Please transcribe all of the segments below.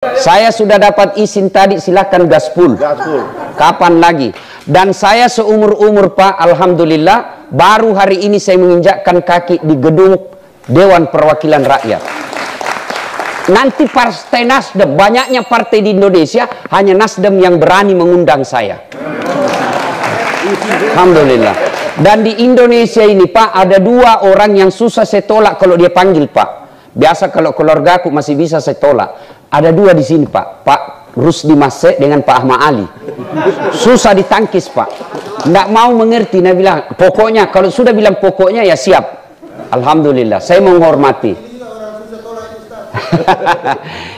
Saya sudah dapat izin tadi, silakan gaspol. Kapan lagi? Dan saya seumur-umur Pak, alhamdulillah, baru hari ini saya menginjakkan kaki di gedung Dewan Perwakilan Rakyat. Nanti Partai Nasdem, banyaknya partai di Indonesia, hanya Nasdem yang berani mengundang saya. Alhamdulillah. Dan di Indonesia ini Pak, ada dua orang yang susah saya tolak kalau dia panggil Pak. Biasa kalau keluarga aku masih bisa saya tolak. Ada dua di sini Pak, Pak Rusdi Masek dengan Pak Ahmad Ali. Susah ditangkis Pak. Nggak mau mengerti, nah bilang pokoknya, kalau sudah bilang pokoknya ya siap. Alhamdulillah, saya menghormati.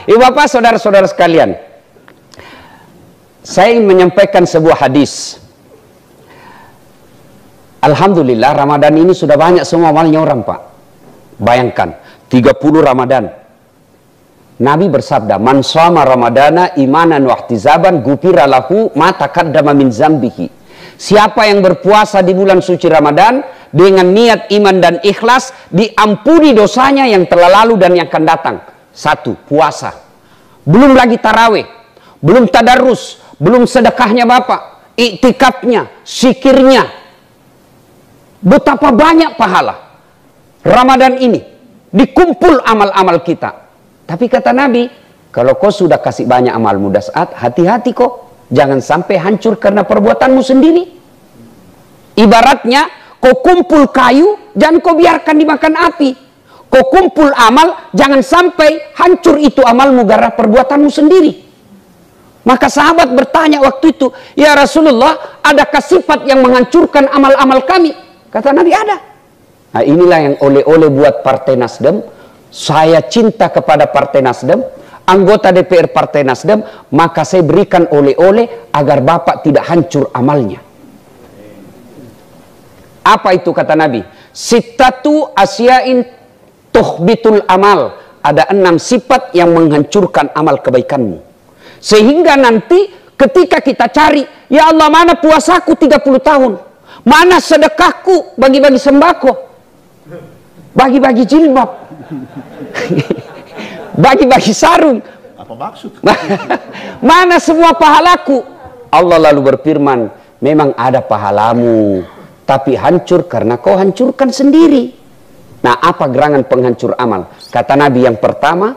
Ibu Bapak, saudara-saudara sekalian, saya ingin menyampaikan sebuah hadis. Alhamdulillah, Ramadan ini sudah banyak semua amalnya orang Pak. Bayangkan, 30 Ramadan. Nabi bersabda, "Man shoma Ramadana imanan wa ihtisaban ghufira lahu ma taqaddama min zambihi." Siapa yang berpuasa di bulan suci Ramadan dengan niat iman dan ikhlas, diampuni dosanya yang telah lalu dan yang akan datang. Satu, puasa. Belum lagi tarawih, belum tadarus, belum sedekahnya Bapak, iktikafnya, zikirnya. Betapa banyak pahala Ramadan ini, dikumpul amal-amal kita. Tapi kata Nabi, kalau kau sudah kasih banyak amal mudah saat, hati-hati kok. Jangan sampai hancur karena perbuatanmu sendiri. Ibaratnya, kau kumpul kayu, jangan kau biarkan dimakan api. Kau kumpul amal, jangan sampai hancur itu amalmu gara perbuatanmu sendiri. Maka sahabat bertanya waktu itu, "Ya Rasulullah, adakah sifat yang menghancurkan amal-amal kami?" Kata Nabi, ada. Nah inilah yang oleh-oleh buat Partai Nasdem. Saya cinta kepada Partai Nasdem, anggota DPR Partai Nasdem, maka saya berikan oleh-oleh agar Bapak tidak hancur amalnya. Apa itu kata Nabi? Sittatu asyain tuhbitul amal. Ada 6 sifat yang menghancurkan amal kebaikanmu. Sehingga nanti ketika kita cari, ya Allah, mana puasaku 30 tahun? Mana sedekahku bagi-bagi sembako? Bagi-bagi jilbab? Bagi-bagi sarung? Apa maksud? Mana semua pahalaku? Allah lalu berfirman, memang ada pahalamu, tapi hancur karena kau hancurkan sendiri. Nah, apa gerangan penghancur amal? Kata Nabi yang pertama,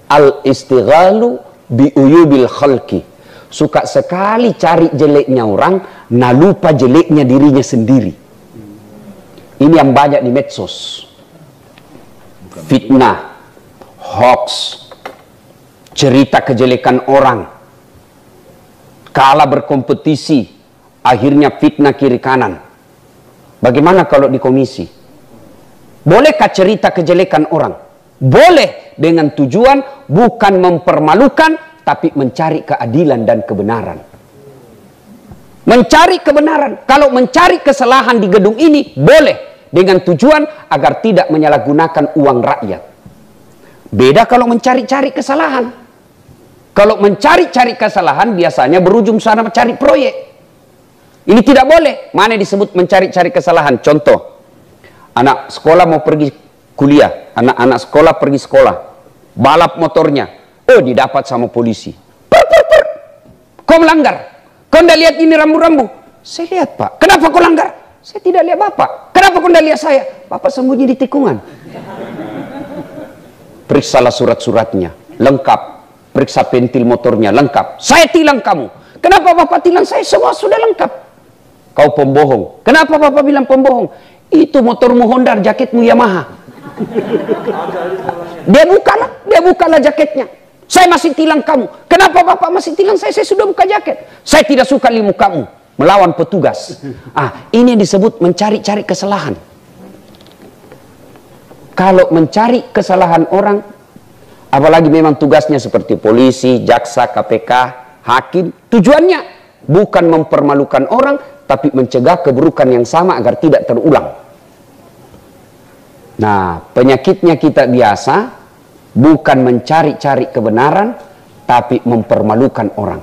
al-istighalu bi'uyubil khalqi. Suka sekali cari jeleknya orang, nah lupa jeleknya dirinya sendiri. Ini yang banyak di medsos. Fitnah, hoax, cerita kejelekan orang, kalah berkompetisi, akhirnya fitnah kiri kanan. Bagaimana kalau di komisi? Bolehkah cerita kejelekan orang? Boleh, dengan tujuan bukan mempermalukan, tapi mencari keadilan dan kebenaran. Mencari kebenaran. Kalau mencari kesalahan di gedung ini, boleh. Dengan tujuan agar tidak menyalahgunakan uang rakyat. Beda kalau mencari-cari kesalahan. Kalau mencari-cari kesalahan, biasanya berujung sana mencari proyek. Ini tidak boleh. Mana disebut mencari-cari kesalahan? Contoh, anak sekolah mau pergi kuliah. Anak-anak sekolah pergi sekolah. Balap motornya. Oh, didapat sama polisi. Kau melanggar. Kau tidak lihat ini rambu-rambu? Saya lihat Pak. Kenapa kau langgar? Saya tidak lihat Bapak. Kenapa kau tidak lihat saya? Bapak sembunyi di tikungan. Periksalah surat-suratnya. Lengkap. Periksa pentil motornya. Lengkap. Saya tilang kamu. Kenapa Bapak tilang saya? Semua sudah lengkap. Kau pembohong. Kenapa Bapak bilang pembohong? Itu motormu Honda, jaketmu Yamaha. Dia bukalah jaketnya. Saya masih tilang kamu. Kenapa Bapak masih tilang saya? Saya sudah buka jaket. Saya tidak suka limu kamu. Melawan petugas. Ini yang disebut mencari-cari kesalahan. Kalau mencari kesalahan orang, apalagi memang tugasnya seperti polisi, jaksa, KPK, hakim, tujuannya bukan mempermalukan orang, tapi mencegah keburukan yang sama agar tidak terulang. Nah, penyakitnya kita biasa bukan mencari-cari kebenaran, tapi mempermalukan orang.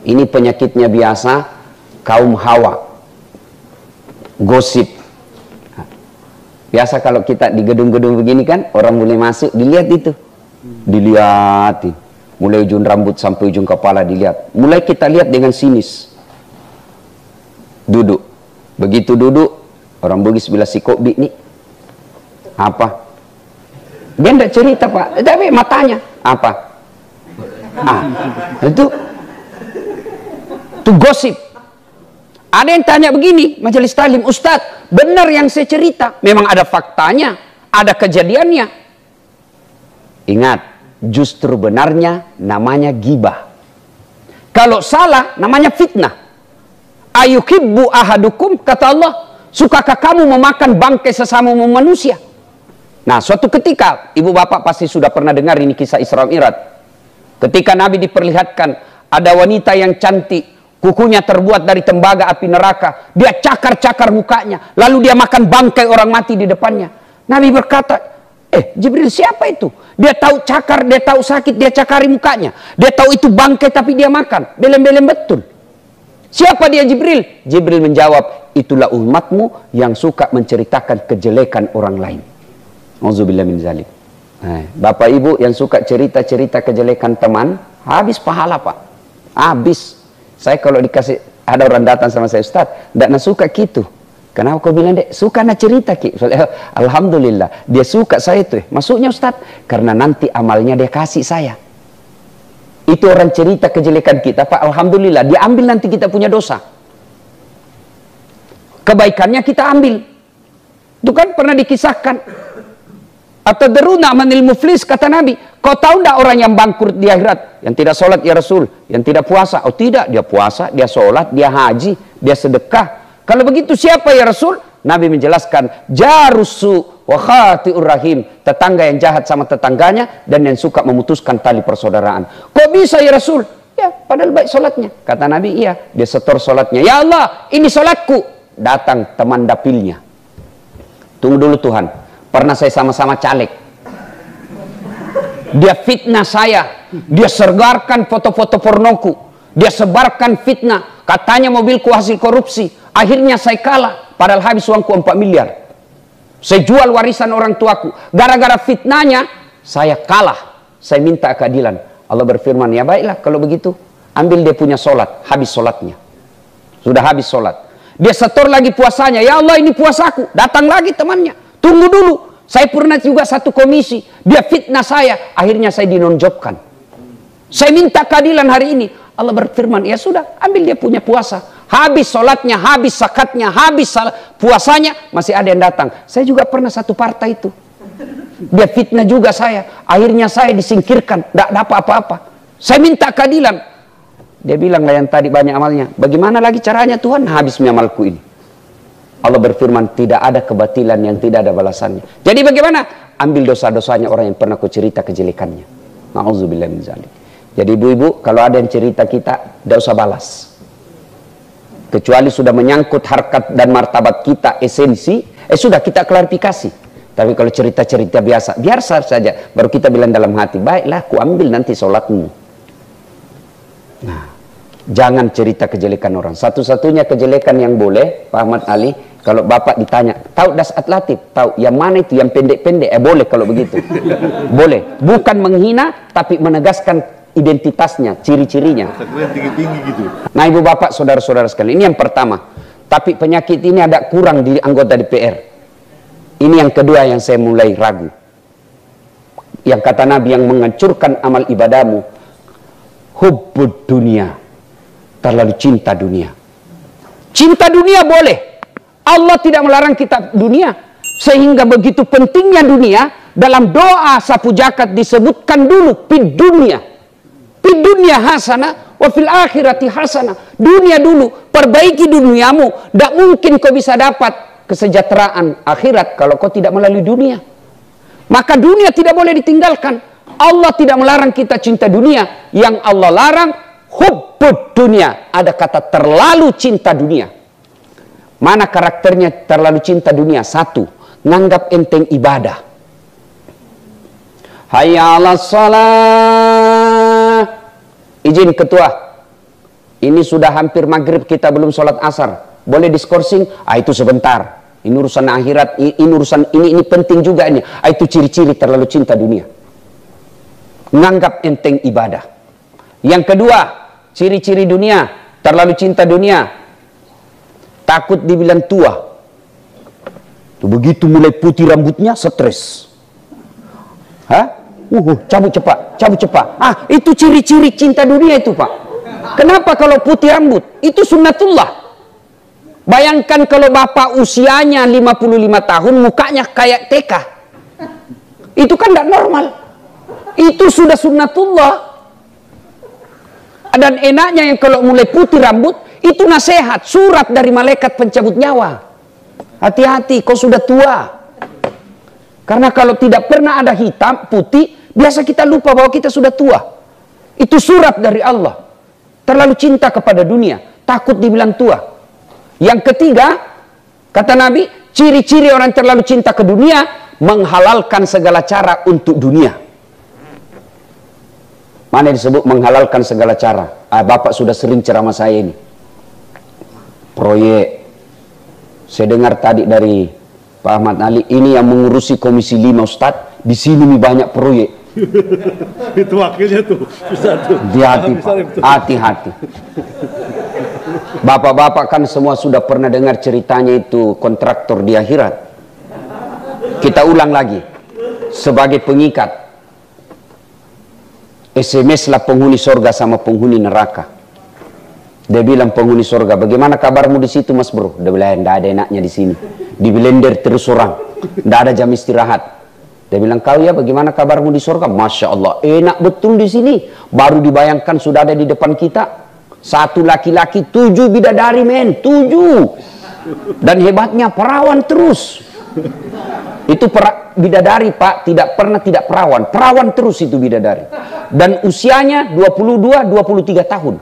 Ini penyakitnya biasa kaum Hawa. Gosip. Biasa kalau kita di gedung-gedung begini kan, orang boleh masuk, dilihat itu. Dilihatin. Mulai ujung rambut sampai ujung kepala dilihat. Mulai kita lihat dengan sinis. Duduk. Begitu duduk, orang Bugis bilang si Kobi nih. Apa? Dia tidak cerita Pak, tapi matanya. Apa? Itu gosip. Ada yang tanya begini, majelis taklim, Ustadz, benar yang saya cerita? Memang ada faktanya, ada kejadiannya. Ingat, justru benarnya namanya gibah. Kalau salah, namanya fitnah. Ayuhibbu ahadukum, kata Allah, sukakah kamu memakan bangkai sesama manusia? Nah, suatu ketika, ibu bapak pasti sudah pernah dengar ini kisah Isra Mi'raj. Ketika Nabi diperlihatkan, ada wanita yang cantik, kukunya terbuat dari tembaga api neraka. Dia cakar-cakar mukanya. Lalu dia makan bangkai orang mati di depannya. Nabi berkata, Jibril siapa itu? Dia tahu cakar, dia tahu sakit, dia cakari mukanya. Dia tahu itu bangkai tapi dia makan. Belem-belem betul. Siapa dia Jibril? Jibril menjawab, itulah umatmu yang suka menceritakan kejelekan orang lain. Auzubillah min zalik. Bapak ibu yang suka cerita-cerita kejelekan teman, habis pahala Pak. Habis. Saya kalau dikasih, ada orang datang sama saya, Ustaz, tidak suka gitu. Kenapa kau bilang, dek? Suka nak cerita Ki? Alhamdulillah, dia suka saya itu. Maksudnya Ustaz, karena nanti amalnya dia kasih saya. Itu orang cerita kejelekan kita, Pak. Alhamdulillah, dia ambil nanti kita punya dosa. Kebaikannya kita ambil. Itu kan pernah dikisahkan. Atadruna manil muflis, kata Nabi. Kau tahu tidak orang yang bangkrut di akhirat? Yang tidak sholat ya Rasul. Yang tidak puasa. Oh tidak, dia puasa, dia sholat, dia haji, dia sedekah. Kalau begitu siapa ya Rasul? Nabi menjelaskan, jarusu wa khati'ur rahim. Tetangga yang jahat sama tetangganya dan yang suka memutuskan tali persaudaraan. Kok bisa ya Rasul? Ya, padahal baik sholatnya. Kata Nabi, iya. Dia setor sholatnya. Ya Allah, ini sholatku. Datang teman dapilnya. Tunggu dulu Tuhan. Pernah saya sama-sama caleg. Dia fitnah saya. Dia sebarkan foto-foto pornoku. Dia sebarkan fitnah. Katanya mobilku hasil korupsi. Akhirnya saya kalah. Padahal habis uangku 4 miliar. Saya jual warisan orang tuaku. Gara-gara fitnahnya, saya kalah. Saya minta keadilan. Allah berfirman, ya baiklah kalau begitu. Ambil dia punya sholat. Habis sholatnya. Sudah habis sholat. Dia setor lagi puasanya. Ya Allah, ini puasaku. Datang lagi temannya. Tunggu dulu. Saya pernah juga satu komisi. Dia fitnah saya. Akhirnya saya dinonjobkan. Saya minta keadilan hari ini. Allah berfirman, ya sudah, ambil dia punya puasa. Habis sholatnya, habis zakatnya, habis puasanya, masih ada yang datang. Saya juga pernah satu partai itu. Dia fitnah juga saya. Akhirnya saya disingkirkan. Tidak dapat apa-apa. Saya minta keadilan. Dia bilang, lah yang tadi banyak amalnya. Bagaimana lagi caranya Tuhan? Habisnya amalku ini. Allah berfirman, tidak ada kebatilan yang tidak ada balasannya. Jadi bagaimana? Ambil dosa-dosanya orang yang pernah ku cerita kejelekannya. Na'udzubillah min zalik. Jadi ibu-ibu, kalau ada yang cerita kita, tidak usah balas. Kecuali sudah menyangkut harkat dan martabat kita, esensi, sudah kita klarifikasi. Tapi kalau cerita-cerita biasa, biar saja. Baru kita bilang dalam hati, baiklah, ku ambil nanti sholatmu. Nah, jangan cerita kejelekan orang. Satu-satunya kejelekan yang boleh, Pak Ahmad Ali, kalau Bapak ditanya, tahu Dasat Latif? Tahu, yang mana itu? Yang pendek-pendek? Boleh kalau begitu. Boleh. Bukan menghina, tapi menegaskan identitasnya, ciri-cirinya. Tinggi-tinggi gitu. Nah ibu bapak, saudara-saudara sekalian, ini yang pertama. Tapi penyakit ini ada kurang di anggota DPR. Ini yang kedua yang saya mulai ragu. Yang kata Nabi yang menghancurkan amal ibadahmu, hubbud dunia. Terlalu cinta dunia. Cinta dunia boleh. Allah tidak melarang kita dunia. Sehingga begitu pentingnya dunia, dalam doa sapu jakat disebutkan dulu fid dunia. Fid dunia hasanah wa fil akhirati hasanah. Dunia dulu, perbaiki duniamu. Tidak mungkin kau bisa dapat kesejahteraan akhirat kalau kau tidak melalui dunia. Maka dunia tidak boleh ditinggalkan. Allah tidak melarang kita cinta dunia. Yang Allah larang hubbud dunia. Ada kata terlalu cinta dunia. Mana karakternya terlalu cinta dunia? Satu, nganggap enteng ibadah. Hayya 'alas shalah. Izin ketua. Ini sudah hampir maghrib, kita belum sholat asar. Boleh diskorsing? Itu sebentar. Ini urusan akhirat, ini urusan ini penting juga ini. Itu ciri-ciri terlalu cinta dunia. nganggap enteng ibadah. Yang kedua, ciri-ciri dunia, terlalu cinta dunia, takut dibilang tua. Begitu mulai putih rambutnya, stres. Cabut cepat. Itu ciri-ciri cinta dunia itu, Pak. Kenapa kalau putih rambut? Itu sunnatullah. Bayangkan kalau bapak usianya 55 tahun, mukanya kayak TK. Itu kan tidak normal. Itu sudah sunnatullah. Dan enaknya yang kalau mulai putih rambut, itu nasihat, surat dari malaikat pencabut nyawa. Hati-hati, kau sudah tua. Karena kalau tidak pernah ada hitam, putih, biasa kita lupa bahwa kita sudah tua. Itu surat dari Allah. Terlalu cinta kepada dunia, takut dibilang tua. Yang ketiga, kata Nabi, ciri-ciri orang terlalu cinta ke dunia, menghalalkan segala cara untuk dunia. Mana disebut menghalalkan segala cara? Bapak sudah sering ceramah saya ini. Proyek. Saya dengar tadi dari Pak Ahmad Ali, ini yang mengurusi Komisi 5 Ustadz, di sini banyak proyek. Itu wakilnya tuh. Hati-hati, Pak. Hati-hati. Bapak-bapak kan semua sudah pernah dengar ceritanya itu kontraktor di akhirat. Kita ulang lagi. Sebagai pengikat, SMS lah penghuni sorga sama penghuni neraka. Dia bilang penghuni sorga, bagaimana kabarmu di situ mas bro? Dia bilang, tidak ada enaknya di sini. Di blender terus orang, tidak ada jam istirahat. Dia bilang, kau ya bagaimana kabarmu di sorga? Masya Allah, enak betul di sini. Baru dibayangkan sudah ada di depan kita. 1 laki-laki, 7 bidadari men, 7. Dan hebatnya perawan terus. Itu bidadari Pak, tidak pernah tidak perawan. Perawan terus itu bidadari. Dan usianya 22-23 tahun.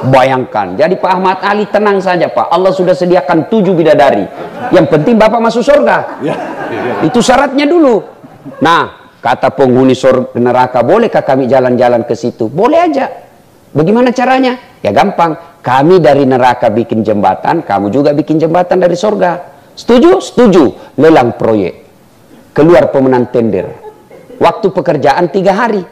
Bayangkan, jadi Pak Ahmad Ali tenang saja Pak. Allah sudah sediakan 7 bidadari. Yang penting Bapak masuk surga. Itu syaratnya dulu. Nah, kata penghuni surga neraka, bolehkah kami jalan-jalan ke situ? Boleh aja. Bagaimana caranya? Ya gampang. Kami dari neraka bikin jembatan, kamu juga bikin jembatan dari surga. Setuju? Setuju. Lelang proyek. Keluar pemenang tender. Waktu pekerjaan 3 hari.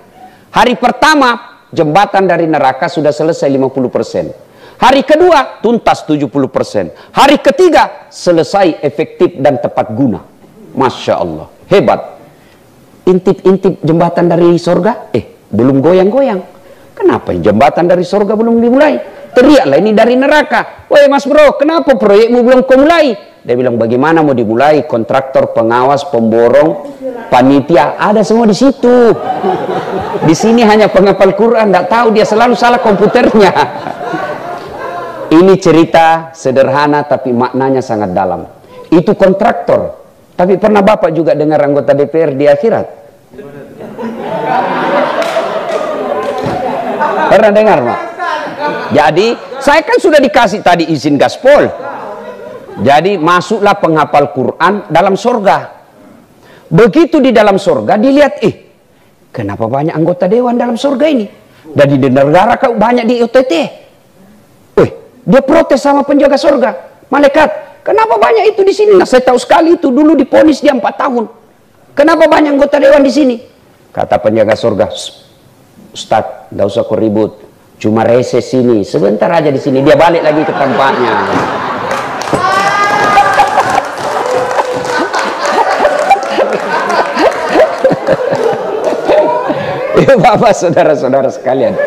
Hari pertama, jembatan dari neraka sudah selesai 50%. Hari kedua, tuntas 70%. Hari ketiga, selesai efektif dan tepat guna. Masya Allah. Hebat. Intip-intip jembatan dari surga, belum goyang-goyang. Kenapa jembatan dari surga belum dimulai? Teriaklah ini dari neraka. Woi mas bro, kenapa proyekmu belum kau mulai? Dia bilang, bagaimana mau dimulai? Kontraktor, pengawas, pemborong, panitia, ada semua di situ. Di sini hanya penghafal Quran, tidak tahu, dia selalu salah komputernya. Ini cerita sederhana tapi maknanya sangat dalam. Itu kontraktor. Tapi pernah Bapak juga dengar anggota DPR di akhirat? Pernah dengar Pak? Jadi saya kan sudah dikasih tadi izin gaspol. Jadi masuklah penghafal Quran dalam surga. Begitu di dalam surga dilihat, kenapa banyak anggota dewan dalam surga ini? Dan di negara kau banyak di OTT. Dia protes sama penjaga surga. Malaikat, kenapa banyak itu di sini? Nah, saya tahu sekali itu dulu diponis dia 4 tahun. Kenapa banyak anggota dewan di sini? Kata penjaga surga, Ustaz, tidak usah kau ribut. Cuma reses sini, sebentar aja di sini. Dia balik lagi ke tempatnya. Bapak, saudara-saudara sekalian.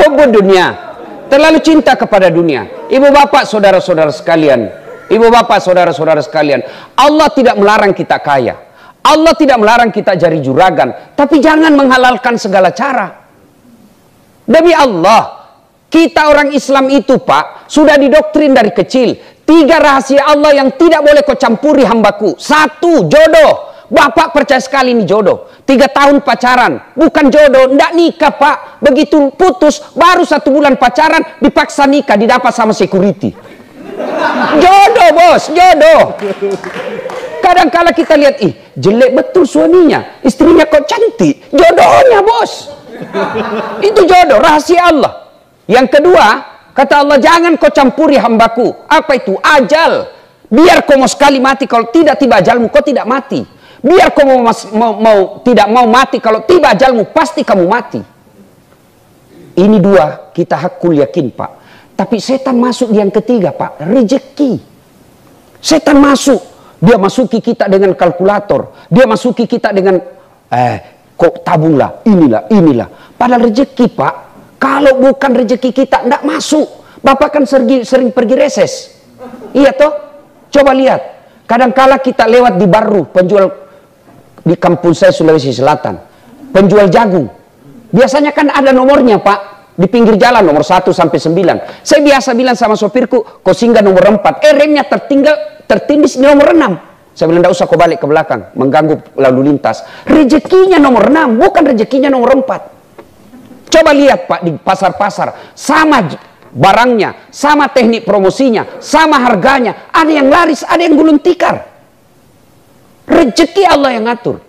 Hubbu dunia, terlalu cinta kepada dunia. Ibu bapak, saudara-saudara sekalian. Ibu bapak, saudara-saudara sekalian. Allah tidak melarang kita kaya. Allah tidak melarang kita jari juragan, tapi jangan menghalalkan segala cara. Demi Allah, kita orang Islam itu Pak, sudah didoktrin dari kecil. 3 rahasia Allah yang tidak boleh kau campuri hambaku. 1, jodoh. Bapak percaya sekali ini jodoh. 3 tahun pacaran, bukan jodoh, ndak nikah Pak. Begitu putus, baru 1 bulan pacaran, dipaksa nikah, didapat sama security. Jodoh bos, jodoh. Kadang-kala kita lihat, jelek betul suaminya, istrinya kok cantik, jodohnya bos. Itu jodoh, rahasia Allah. Yang kedua, kata Allah, jangan kau campuri hambaku. Apa itu? Ajal. Biar kau mau sekali mati, kalau tidak tiba ajalmu, kau tidak mati. Biar kau tidak mau mati, kalau tiba ajalmu pasti kamu mati. Ini dua kita hakul yakin, Pak. Tapi setan masuk di yang ketiga, Pak, rezeki. Setan masuk, dia masuki kita dengan kalkulator, dia masuki kita dengan kok tabunglah, inilah. Padahal rezeki, Pak, kalau bukan rezeki kita tidak masuk. Bapak kan sering pergi reses. Iya toh? Coba lihat. Kadangkala kita lewat di Baru, penjual di kampung saya Sulawesi Selatan, penjual jagung. Biasanya kan ada nomornya, Pak, di pinggir jalan nomor 1 sampai 9. Saya biasa bilang sama sopirku, kau singgah nomor 4. Remnya tertindis di nomor 6. Saya bilang, tidak usah kau balik ke belakang, mengganggu lalu lintas. Rezekinya nomor 6, bukan rezekinya nomor 4. Coba lihat, Pak, di pasar-pasar, sama barangnya, sama teknik promosinya, sama harganya. Ada yang laris, ada yang gulung tikar. Rezeki Allah yang ngatur.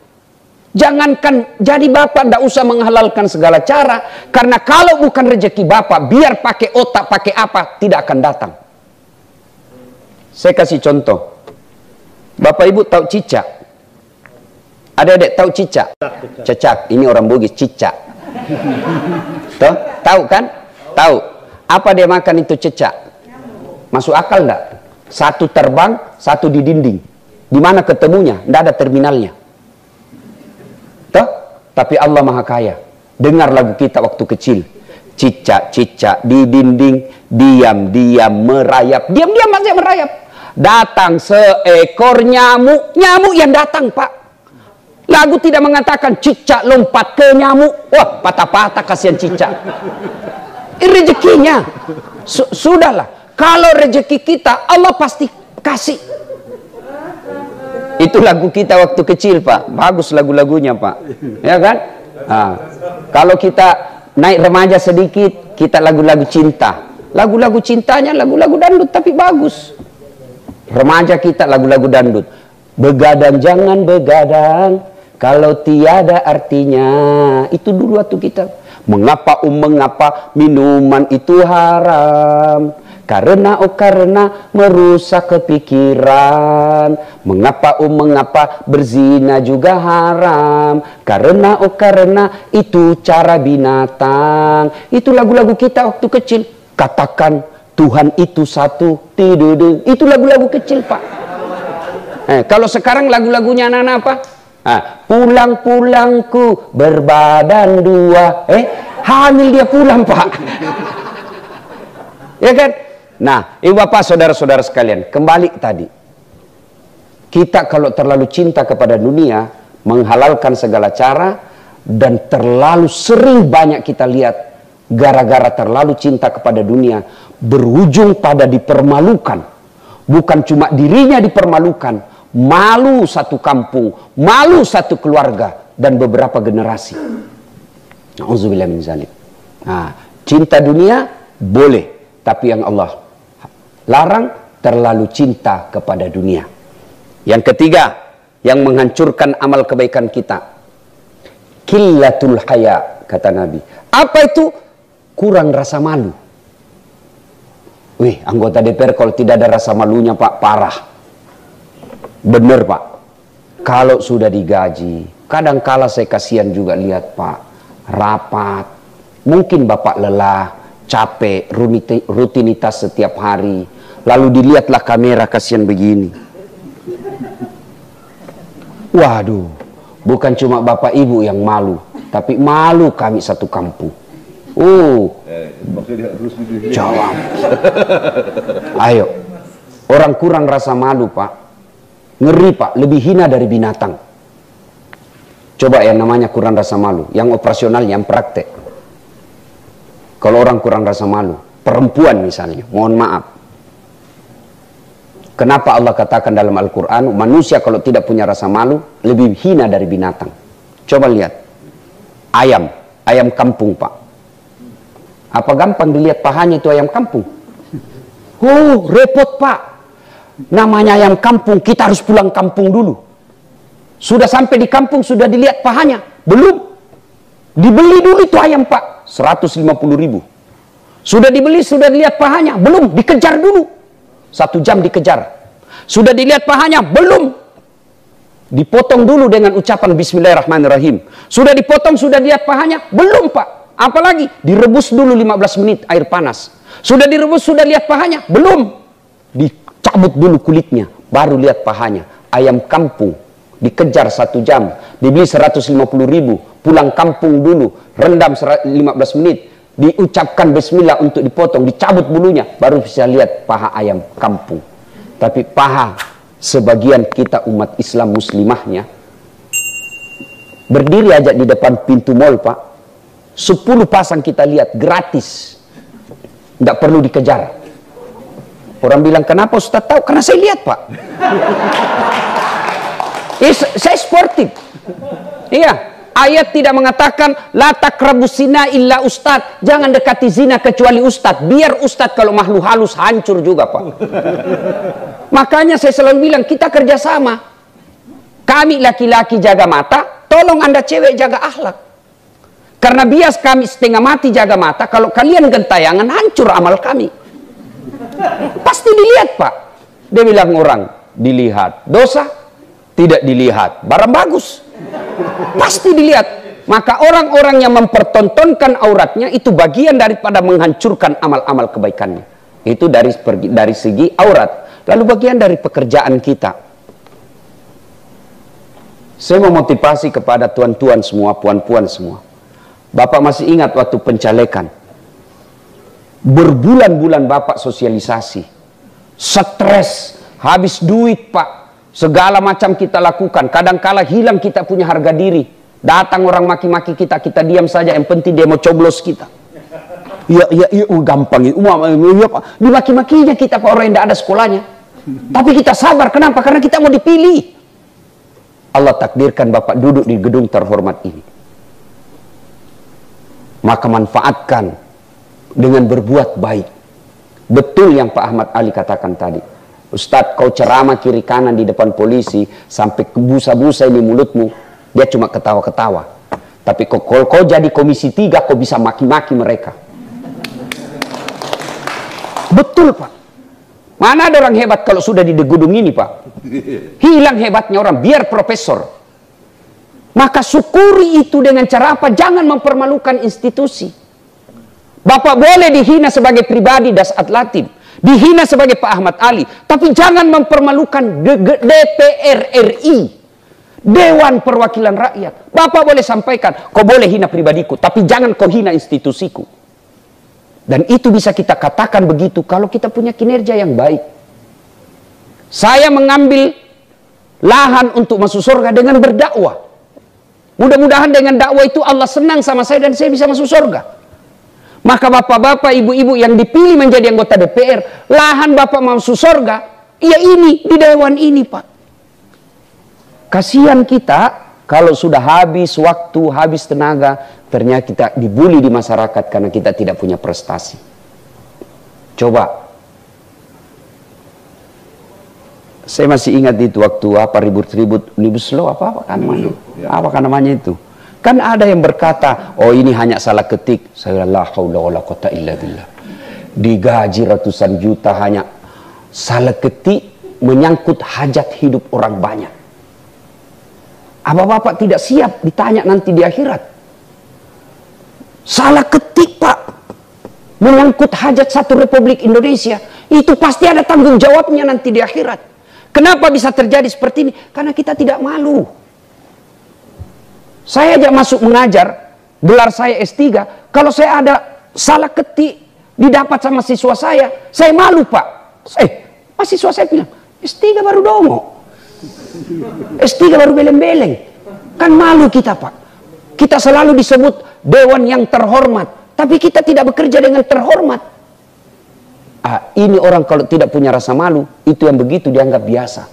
Jangankan jadi bapak tidak usah menghalalkan segala cara, karena kalau bukan rezeki bapak, biar pakai otak, pakai apa, tidak akan datang. Saya kasih contoh. Bapak ibu tahu cicak? Adik-adik tahu cicak? Cecak. Ini orang Bugis, cicak. Tahu kan? Tahu. Apa dia makan itu cecak? Masuk akal enggak? Satu terbang, satu di dinding. Di mana ketemunya? Tidak ada terminalnya. Tuh? Tapi Allah Maha Kaya. Dengar lagu kita waktu kecil. Cicak-cicak di dinding, diam-diam merayap. Diam-diam masih merayap. Datang seekor nyamuk. Nyamuk yang datang, Pak. Lagu tidak mengatakan cicak lompat ke nyamuk. Wah, patah-patah kasihan cicak. Rezekinya sudahlah. Kalau rezeki kita Allah pasti kasih. Itu lagu kita waktu kecil, Pak. Bagus lagu-lagunya, Pak. Ya kan? Kalau kita naik remaja sedikit, kita lagu-lagu cinta. Lagu-lagu cintanya lagu-lagu dangdut tapi bagus. Remaja kita lagu-lagu dangdut. Begadang jangan begadang kalau tiada artinya. Itu dulu waktu kita. Mengapa minuman itu haram? Karena merusak kepikiran. Mengapa berzina juga haram? Karena itu cara binatang. Itu lagu-lagu kita waktu kecil. Katakan Tuhan itu satu. Itu lagu-lagu kecil, Pak. Kalau sekarang lagu-lagunya anak-anak apa? Pulang-pulangku berbadan dua. Hamil dia pulang, Pak. Ya kan? Nah, ibu bapak, saudara-saudara sekalian, kembali tadi. Kita kalau terlalu cinta kepada dunia, menghalalkan segala cara, dan terlalu sering banyak kita lihat, gara-gara terlalu cinta kepada dunia, berujung pada dipermalukan. Bukan cuma dirinya dipermalukan, malu satu kampung, malu satu keluarga, dan beberapa generasi. Na'udzubillah min zalik. Cinta dunia boleh, tapi yang Allah larang terlalu cinta kepada dunia. Yang ketiga, yang menghancurkan amal kebaikan kita, qillatul haya, kata Nabi. Apa itu? Kurang rasa malu. Wih, anggota DPR kalau tidak ada rasa malunya, Pak, parah. Bener, Pak. Kalau sudah digaji, kadangkala saya kasihan juga lihat, Pak, rapat. Mungkin Bapak lelah, capek, rutinitas setiap hari. Lalu dilihatlah kamera, kasihan begini. Waduh, bukan cuma Bapak Ibu yang malu, tapi malu kami satu kampung. Jawab. Ayo. Orang kurang rasa malu, Pak. Ngeri, Pak, lebih hina dari binatang. Coba yang namanya kurang rasa malu, yang operasional, yang praktek. Kalau orang kurang rasa malu, perempuan misalnya, mohon maaf. Kenapa Allah katakan dalam Al-Quran, manusia kalau tidak punya rasa malu, lebih hina dari binatang. Coba lihat, ayam kampung, Pak. Apa gampang dilihat pahanya itu ayam kampung? Repot, Pak. Namanya ayam kampung, kita harus pulang kampung dulu. Sudah sampai di kampung, sudah dilihat pahanya? Belum. Dibeli dulu itu ayam, Pak. 150.000. Sudah dibeli, sudah dilihat pahanya? Belum. Dikejar dulu. 1 jam dikejar. Sudah dilihat pahanya? Belum. Dipotong dulu dengan ucapan Bismillahirrahmanirrahim. Sudah dipotong, sudah lihat pahanya? Belum, Pak. Apalagi direbus dulu 15 menit air panas. Sudah direbus, sudah lihat pahanya? Belum. Dicabut dulu kulitnya, baru lihat pahanya. Ayam kampung dikejar 1 jam, dibeli 150.000, pulang kampung dulu, rendam 15 menit, diucapkan bismillah untuk dipotong, dicabut bulunya, baru bisa lihat paha ayam kampung. Tapi paha sebagian kita umat Islam muslimahnya, berdiri aja di depan pintu mall, Pak, 10 pasang kita lihat gratis, tidak perlu dikejar. Orang bilang, kenapa Ustaz tahu? Karena saya lihat, Pak. Saya sportif. Iya, ayat tidak mengatakan la taqrabus zina illa Ustaz. Jangan dekati zina kecuali Ustaz. Biar Ustaz kalau makhluk halus hancur juga, Pak. Makanya saya selalu bilang, kita kerjasama. Kami laki-laki jaga mata, tolong Anda cewek jaga akhlak. Karena bias kami setengah mati jaga mata, kalau kalian gentayangan hancur amal kami. Pasti dilihat, Pak. Dia bilang orang, dilihat. Dosa? Tidak dilihat. Barang bagus. Pasti dilihat. Maka orang-orang yang mempertontonkan auratnya, itu bagian daripada menghancurkan amal-amal kebaikannya. Itu dari segi aurat. Lalu bagian dari pekerjaan kita. Saya memotivasi kepada tuan-tuan semua, puan-puan semua. Bapak masih ingat waktu pencalekan. Berbulan-bulan Bapak sosialisasi, stres, habis duit, Pak, segala macam kita lakukan, kadang-kala hilang kita punya harga diri, datang orang maki-maki kita, kita diam saja, yang penting dia mau coblos kita. Ya, gampang, ya, Pak, dimaki-makinya kita, Pak, orang yang tidak ada sekolahnya, tapi kita sabar, kenapa? Karena kita mau dipilih. Allah takdirkan Bapak duduk di gedung terhormat ini, maka manfaatkan dengan berbuat baik. Betul yang Pak Ahmad Ali katakan tadi. Ustadz, kau ceramah kiri kanan di depan polisi sampai kebusa-busa ini mulutmu, dia cuma ketawa-ketawa. Tapi kalau kau jadi komisi 3, kau bisa maki-maki mereka. Betul, Pak. Mana ada orang hebat kalau sudah di gedung ini, Pak? Hilang hebatnya orang, biar profesor. Maka syukuri itu dengan cara apa? Jangan mempermalukan institusi. Bapak boleh dihina sebagai pribadi Dasat Latif, dihina sebagai Pak Ahmad Ali, tapi jangan mempermalukan DPR RI, Dewan Perwakilan Rakyat. Bapak boleh sampaikan, kau boleh hina pribadiku, tapi jangan kau hina institusiku. Dan itu bisa kita katakan begitu kalau kita punya kinerja yang baik. Saya mengambil lahan untuk masuk surga dengan berdakwah. Mudah-mudahan dengan dakwah itu Allah senang sama saya dan saya bisa masuk surga. Maka bapak-bapak, ibu-ibu yang dipilih menjadi anggota DPR, lahan Bapak masuk surga, ya ini, di dewan ini, Pak. Kasihan kita, kalau sudah habis waktu, habis tenaga, ternyata kita dibully di masyarakat karena kita tidak punya prestasi. Coba. Saya masih ingat itu waktu apa, ribut-ribut, Omnibus Law, apa kan namanya? Apa namanya itu? Kan ada yang berkata, oh ini hanya salah ketik. Saya la haula wala quwata illa billah. Digaji ratusan juta hanya salah ketik menyangkut hajat hidup orang banyak. Apa Bapak tidak siap ditanya nanti di akhirat? Salah ketik, Pak, menyangkut hajat satu Republik Indonesia. Itu pasti ada tanggung jawabnya nanti di akhirat. Kenapa bisa terjadi seperti ini? Karena kita tidak malu. Saya aja masuk mengajar, gelar saya S3, kalau saya ada salah ketik didapat sama siswa saya malu, Pak. Mahasiswa saya bilang, S3 baru dongo, S3 baru beleng-beleng. Kan malu kita, Pak. Kita selalu disebut dewan yang terhormat, tapi kita tidak bekerja dengan terhormat. Ini orang kalau tidak punya rasa malu, itu yang begitu dianggap biasa.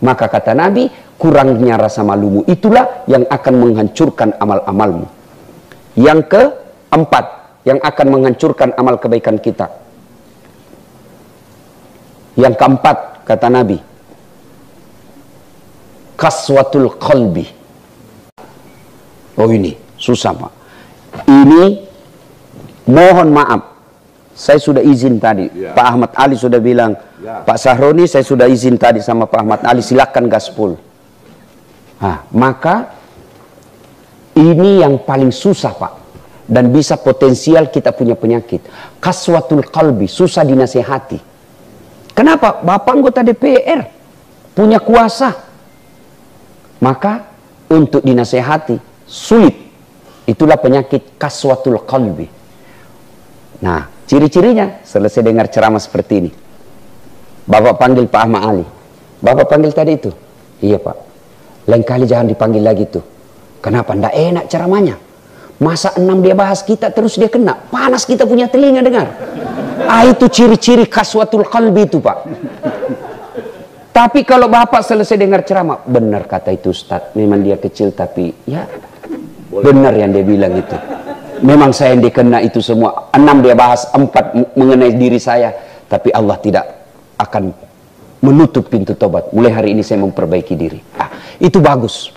Maka kata Nabi, kurangnya rasa malumu itulah yang akan menghancurkan amal-amalmu. Yang keempat, yang akan menghancurkan amal kebaikan kita. Yang keempat, kata Nabi, kaswatul qalbi. Oh ini, susah, Pak. Ini, mohon maaf, saya sudah izin tadi. Pak Ahmad Ali sudah bilang, Pak Sahroni, saya sudah izin tadi sama Pak Ahmad Ali, silakan gaspol. Maka ini yang paling susah Pak, dan bisa potensial kita punya penyakit kaswatul qalbi, susah dinasehati. Kenapa? Bapak anggota DPR punya kuasa, maka untuk dinasehati sulit. Itulah penyakit kaswatul qalbi. Nah, ciri-cirinya selesai dengar ceramah seperti ini, Bapak panggil Pak Ahmad Ali. Bapak panggil tadi itu, iya Pak, lain kali jangan dipanggil lagi tuh. Kenapa? Nggak enak ceramahnya. Masa 6 dia bahas kita terus dia kena. Panas kita punya telinga dengar. Itu ciri-ciri kaswatul qalbi itu Pak. Tapi kalau Bapak selesai dengar ceramah, benar kata itu Ustadz, memang dia kecil tapi ya benar yang dia bilang itu. Memang saya yang dikena itu semua. 6 dia bahas, 4 mengenai diri saya. Tapi Allah tidak akan menutup pintu tobat. Mulai hari ini saya memperbaiki diri. Itu bagus.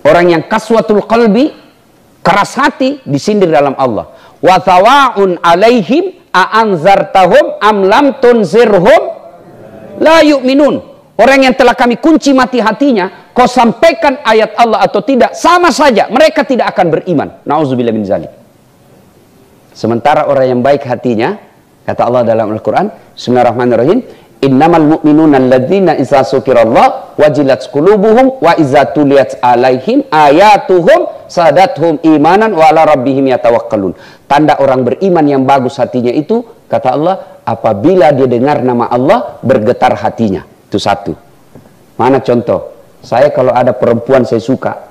Orang yang kaswatul qalbi, keras hati, disindir dalam Allah. Wa thawa'un alaihim a'anzartahum am lam tunzirhum la yu'minun. Orang yang telah kami kunci mati hatinya, kau sampaikan ayat Allah atau tidak, sama saja mereka tidak akan beriman. Nauzubillah min zalik. Sementara orang yang baik hatinya, kata Allah dalam Al-Quran, Bismillahirrahmanirrahim, innamal mu'minuna alladzina idza dzukirallah wajilat qulubuhum wa idza tuliyat alaihim ayatuhum sadathum imanan wa ala rabbihim yatawakkalun. Tanda orang beriman yang bagus hatinya itu, kata Allah, apabila dia dengar nama Allah bergetar hatinya. Itu satu. Mana contoh? Saya kalau ada perempuan saya suka,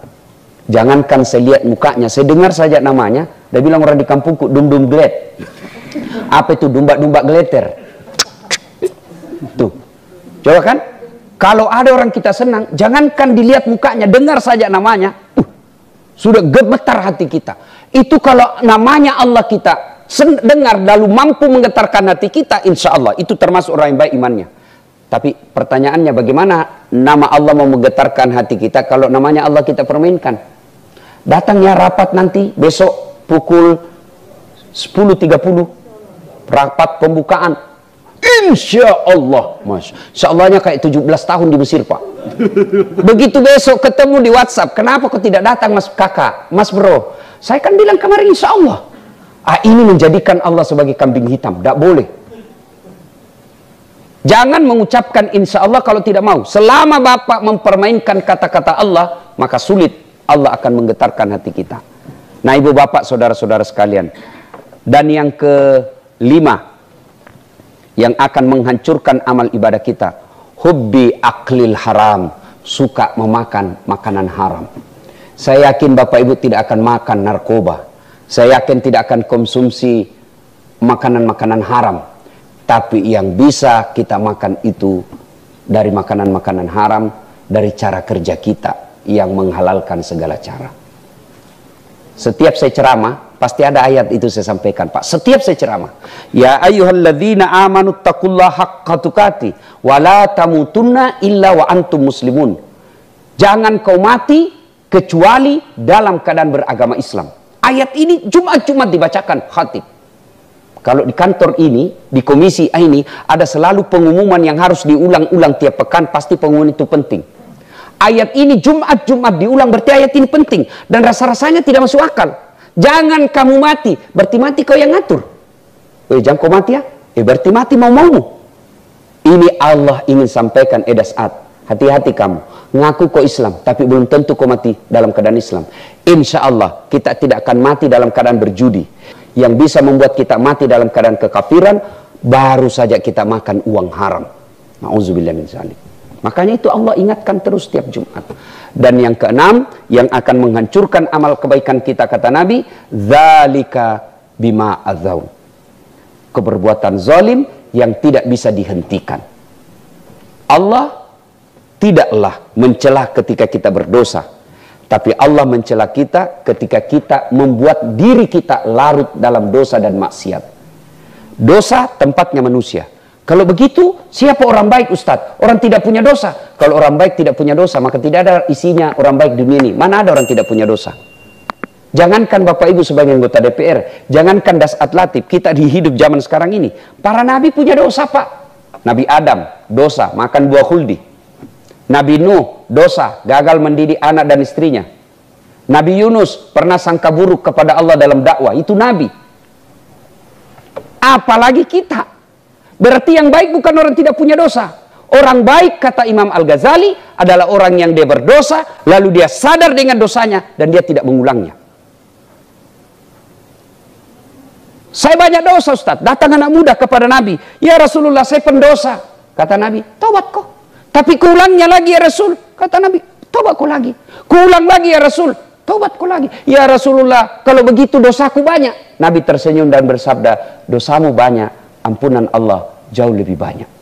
jangankan saya lihat mukanya, saya dengar saja namanya, dia bilang orang di kampungku dum-dum glet. Apa itu domba-domba gleter? Tuh. Coba kan? Kalau ada orang kita senang, jangankan dilihat mukanya, dengar saja namanya, sudah gemetar hati kita. Itu kalau namanya Allah kita dengar lalu mampu menggetarkan hati kita, insya Allah itu termasuk orang yang baik imannya. Tapi pertanyaannya, bagaimana nama Allah mau menggetarkan hati kita kalau namanya Allah kita permainkan? Datangnya rapat nanti besok pukul 10.30, rapat pembukaan. Insya Allah, Insya Allahnya kayak 17 tahun di Mesir Pak. Begitu besok ketemu di WhatsApp, kenapa kau tidak datang Mas kakak, Mas bro? Saya kan bilang kemarin Insya Allah. Ini menjadikan Allah sebagai kambing hitam, tidak boleh. Jangan mengucapkan insya Allah kalau tidak mau. Selama Bapak mempermainkan kata-kata Allah, maka sulit Allah akan menggetarkan hati kita. Nah ibu bapak, saudara-saudara sekalian. Dan yang kelima, yang akan menghancurkan amal ibadah kita, hubbi aklil haram, suka memakan makanan haram. Saya yakin Bapak Ibu tidak akan makan narkoba. Saya yakin tidak akan konsumsi makanan-makanan haram. Tapi yang bisa kita makan itu dari makanan-makanan haram, dari cara kerja kita yang menghalalkan segala cara. Setiap saya ceramah, pasti ada ayat itu saya sampaikan Pak. Setiap saya ceramah, ya ayyuhalladzina amanu taqullaha haqqa tuqati wa la tamutunna illa wa antum muslimun. Jangan kau mati kecuali dalam keadaan beragama Islam. Ayat ini Jumat-Jumat dibacakan khatib. Kalau di kantor ini, di komisi ini, ada selalu pengumuman yang harus diulang-ulang tiap pekan, pasti pengumuman itu penting. Ayat ini Jumat-Jumat diulang, berarti ayat ini penting. Dan rasa-rasanya tidak masuk akal. Jangan kamu mati, berarti mati kau yang ngatur. Jangan kau mati ya, berarti mati mau-maumu. Ini Allah ingin sampaikan edasat. Hati-hati kamu, ngaku kau Islam, tapi belum tentu kau mati dalam keadaan Islam. Insya Allah, kita tidak akan mati dalam keadaan berjudi. Yang bisa membuat kita mati dalam keadaan kekafiran, baru saja kita makan uang haram. Na'udzubillah min dzalik. Makanya itu Allah ingatkan terus tiap Jumat. Dan yang keenam, yang akan menghancurkan amal kebaikan kita, kata Nabi, dzalika bima adzau. Keperbuatan zalim yang tidak bisa dihentikan. Allah tidaklah mencela ketika kita berdosa, tapi Allah mencela kita ketika kita membuat diri kita larut dalam dosa dan maksiat. Dosa tempatnya manusia. Kalau begitu, siapa orang baik Ustadz? Orang tidak punya dosa. Kalau orang baik tidak punya dosa, maka tidak ada isinya orang baik dunia ini. Mana ada orang tidak punya dosa? Jangankan Bapak Ibu sebagai anggota DPR, jangankan Dasat Latif, kita di hidup zaman sekarang ini. Para nabi punya dosa Pak. Nabi Adam, dosa, makan buah khuldi. Nabi Nuh, dosa, gagal mendidik anak dan istrinya. Nabi Yunus pernah sangka buruk kepada Allah dalam dakwah, itu Nabi. Apalagi kita. Berarti yang baik bukan orang tidak punya dosa. Orang baik, kata Imam Al-Ghazali, adalah orang yang dia berdosa, lalu dia sadar dengan dosanya, dan dia tidak mengulangnya. Saya banyak dosa, Ustaz. Datang anak muda kepada Nabi. Ya Rasulullah, saya pendosa. Kata Nabi, taubat kau. Tapi keulangnya lagi ya Rasul. Kata Nabi, taubat kau lagi. Keulang lagi ya Rasul. Taubat kau lagi. Ya Rasulullah, kalau begitu dosaku banyak. Nabi tersenyum dan bersabda, dosamu banyak, ampunan Allah jauh lebih banyak.